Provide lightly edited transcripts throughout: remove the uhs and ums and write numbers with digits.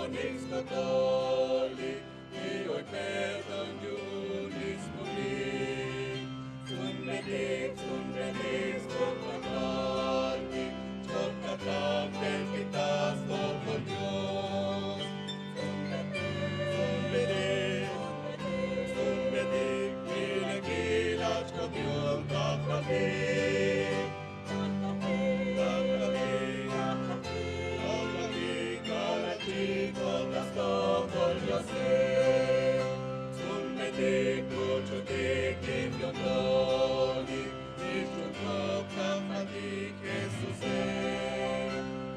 Onyx Catholic, io'y petang Diyunis muli. Sun Benedictus, tot Catholic, tot Catholic, pitas todo Dios. Sun Benedict, pinagilas ko Diyong Catholic. Sun Benedictus, Benedictus, Catholic, Iisus Catholic, Jesus.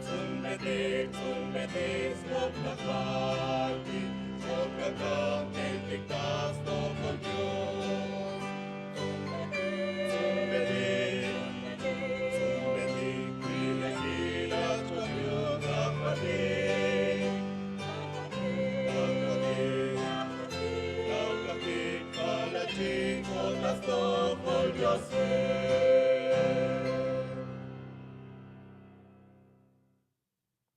Sun Benedictus, Catholic, tot Catholic, pitas todo Dios. Sun Benedict, pinagilas ko Diyong Catholic. Chico, las dos, por Dios.